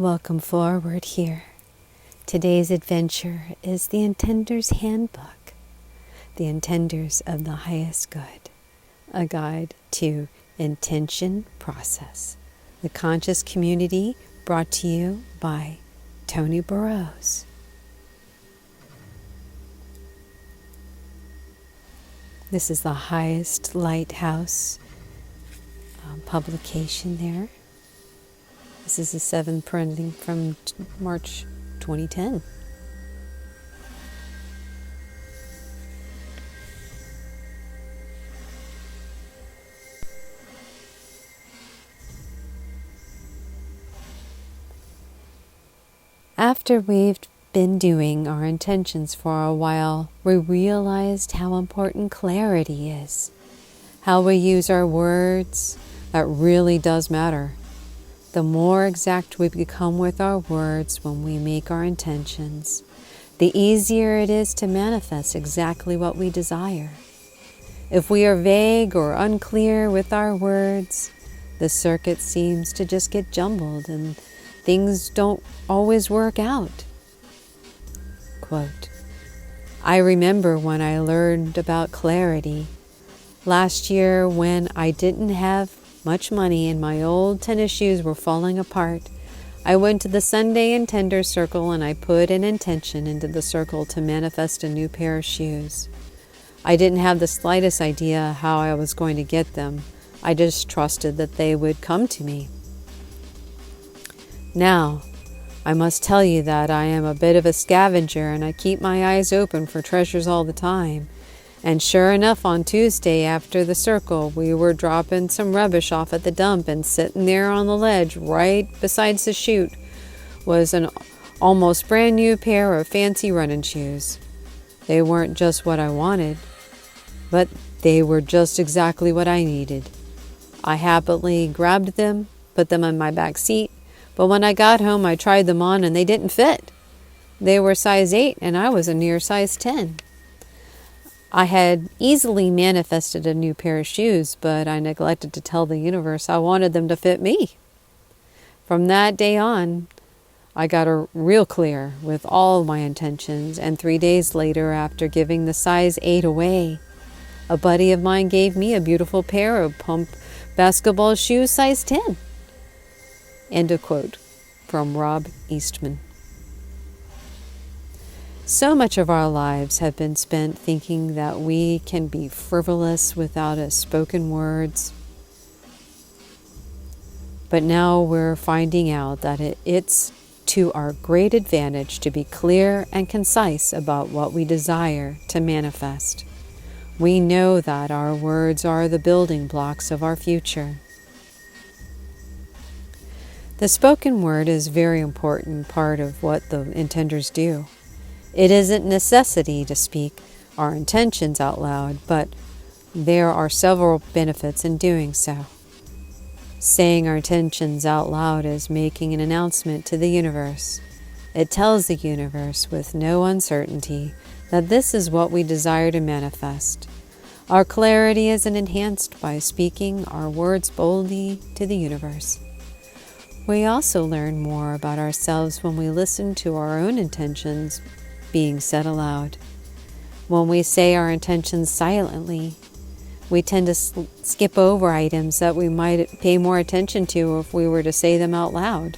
Welcome forward here. Today's adventure is the Intenders Handbook, the Intenders of the Highest Good, a guide to intention process, the conscious community brought to you by Tony Burrows. This is the Highest Lighthouse publication there. This is the 7th printing from March 2010. After we've been doing our intentions for a while, we realized how important clarity is. How we use our words, that really does matter. The more exact we become with our words when we make our intentions, the easier it is to manifest exactly what we desire. If we are vague or unclear with our words, the circuit seems to just get jumbled and things don't always work out. Quote, I remember when I learned about clarity last year when I didn't have much money and my old tennis shoes were falling apart. I went to the Sunday Intenders circle and I put an intention into the circle to manifest a new pair of shoes. I didn't have the slightest idea how I was going to get them. I just trusted that they would come to me. Now, I must tell you that I am a bit of a scavenger and I keep my eyes open for treasures all the time. And sure enough, on Tuesday after the circle, we were dropping some rubbish off at the dump, and sitting there on the ledge right beside the chute was an almost brand new pair of fancy running shoes. They weren't just what I wanted, but they were just exactly what I needed. I happily grabbed them, put them in my back seat, but when I got home I tried them on and they didn't fit. They were size 8 and I was a near size 10. I had easily manifested a new pair of shoes, but I neglected to tell the universe I wanted them to fit me. From that day on, I got real clear with all my intentions, and 3 days later, after giving the size 8 away, a buddy of mine gave me a beautiful pair of pump basketball shoes size 10. End of quote from Rob Eastman. So much of our lives have been spent thinking that we can be frivolous without a spoken words. But now we're finding out that it's to our great advantage to be clear and concise about what we desire to manifest. We know that our words are the building blocks of our future. The spoken word is a very important part of what the intenders do. It isn't necessity to speak our intentions out loud, but there are several benefits in doing so. Saying our intentions out loud is making an announcement to the universe. It tells the universe with no uncertainty that this is what we desire to manifest. Our clarity is enhanced by speaking our words boldly to the universe. We also learn more about ourselves when we listen to our own intentions being said aloud. When we say our intentions silently, we tend to skip over items that we might pay more attention to if we were to say them out loud.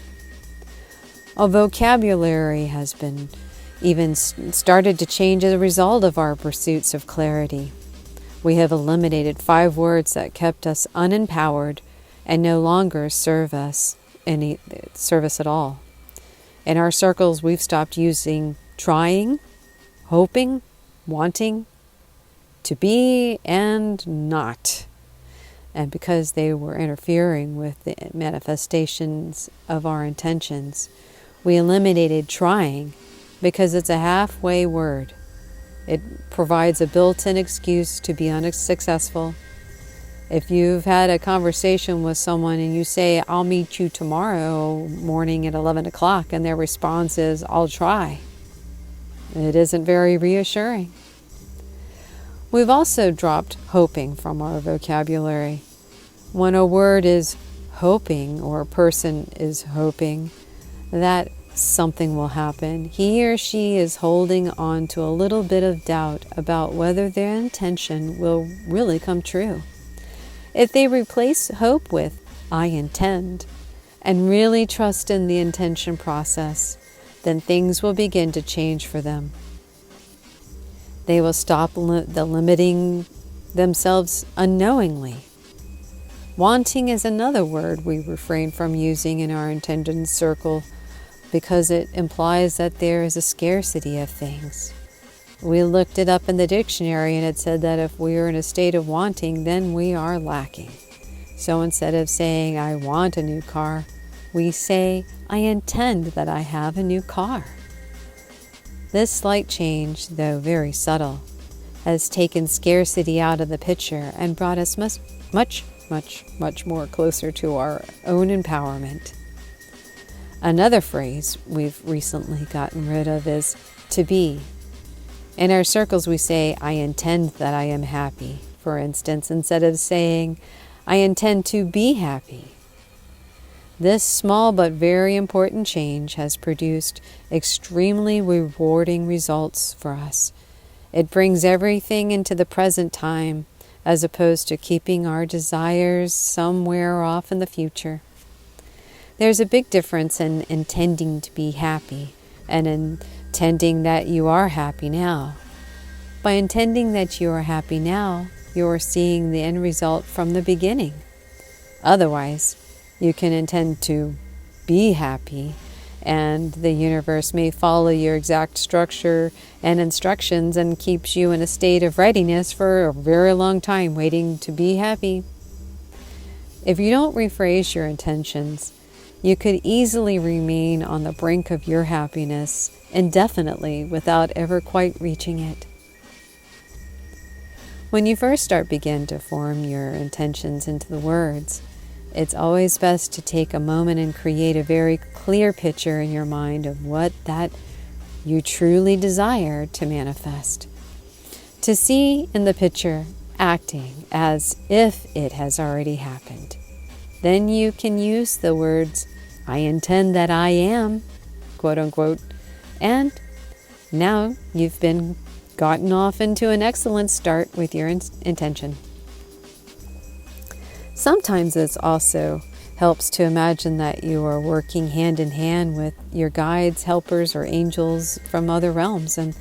Our vocabulary has been even started to change as a result of our pursuits of clarity. We have eliminated 5 words that kept us unempowered and no longer serve us at all. In our circles, we've stopped using trying, hoping, wanting, to be, and not. And because they were interfering with the manifestations of our intentions, we eliminated trying because it's a halfway word. It provides a built-in excuse to be unsuccessful. If you've had a conversation with someone and you say, I'll meet you tomorrow morning at 11 o'clock, and their response is, I'll try. It isn't very reassuring. We've also dropped hoping from our vocabulary. When a word is hoping or a person is hoping, that something will happen. He or she is holding on to a little bit of doubt about whether their intention will really come true. If they replace hope with "I intend" and really trust in the intention process, then things will begin to change for them. They will stop limiting themselves unknowingly. Wanting is another word we refrain from using in our intended circle because it implies that there is a scarcity of things. We looked it up in the dictionary and it said that if we are in a state of wanting, then we are lacking. So instead of saying "I want a new car," we say "I intend that I have a new car." This slight change, though very subtle, has taken scarcity out of the picture and brought us much more closer to our own empowerment. Another phrase we've recently gotten rid of is "to be." In our circles we say "I intend that I am happy," for instance, instead of saying "I intend to be happy." This small but very important change has produced extremely rewarding results for us. It brings everything into the present time as opposed to keeping our desires somewhere off in the future. There's a big difference in intending to be happy and intending that you are happy now. By intending that you are happy now, you are seeing the end result from the beginning. Otherwise, you can intend to be happy, and the universe may follow your exact structure and instructions and keeps you in a state of readiness for a very long time waiting to be happy. If you don't rephrase your intentions, you could easily remain on the brink of your happiness indefinitely without ever quite reaching it. When you first begin to form your intentions into the words, it's always best to take a moment and create a very clear picture in your mind of what that you truly desire to manifest. To see in the picture acting as if it has already happened. Then you can use the words "I intend that I am," quote unquote, and now you've gotten off into an excellent start with your intention. Sometimes it also helps to imagine that you are working hand in hand with your guides, helpers, or angels from other realms. And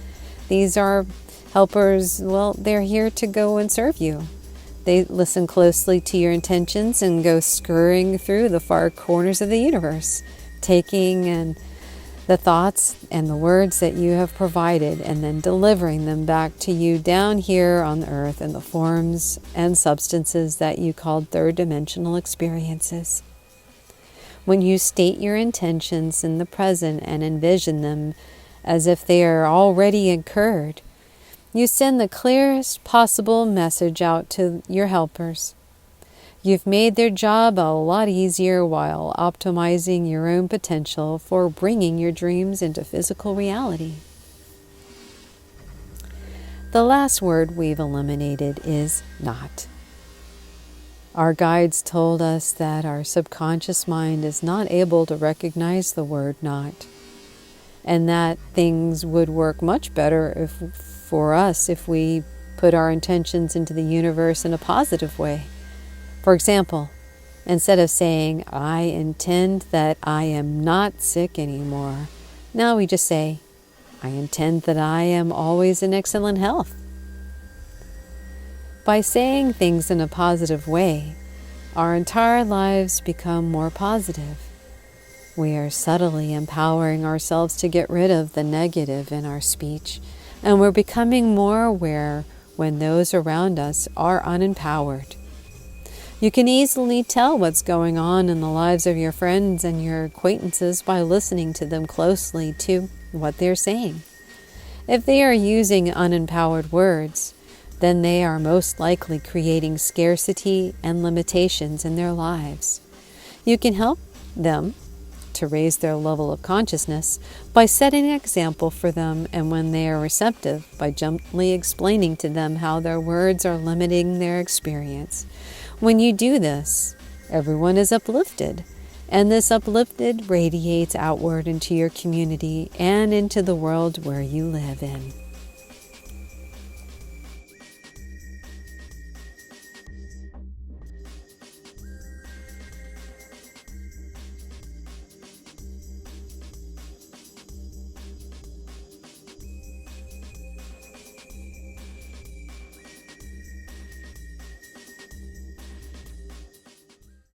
these are helpers, well, they're here to go and serve you. They listen closely to your intentions and go scurrying through the far corners of the universe, taking the thoughts and the words that you have provided and then delivering them back to you down here on the earth in the forms and substances that you called third-dimensional experiences. When you state your intentions in the present and envision them as if they are already occurred, you send the clearest possible message out to your helpers. You've made their job a lot easier while optimizing your own potential for bringing your dreams into physical reality. The last word we've eliminated is "not." Our guides told us that our subconscious mind is not able to recognize the word "not," and that things would work much better for us if we put our intentions into the universe in a positive way. For example, instead of saying "I intend that I am not sick anymore," now we just say "I intend that I am always in excellent health." By saying things in a positive way, our entire lives become more positive. We are subtly empowering ourselves to get rid of the negative in our speech, and we're becoming more aware when those around us are unempowered. You can easily tell what's going on in the lives of your friends and your acquaintances by listening to them closely to what they're saying. If they are using unempowered words, then they are most likely creating scarcity and limitations in their lives. You can help them to raise their level of consciousness by setting an example for them, and when they are receptive, by gently explaining to them how their words are limiting their experience. When you do this, everyone is uplifted, And this uplifted radiates outward into your community and into the world where you live in.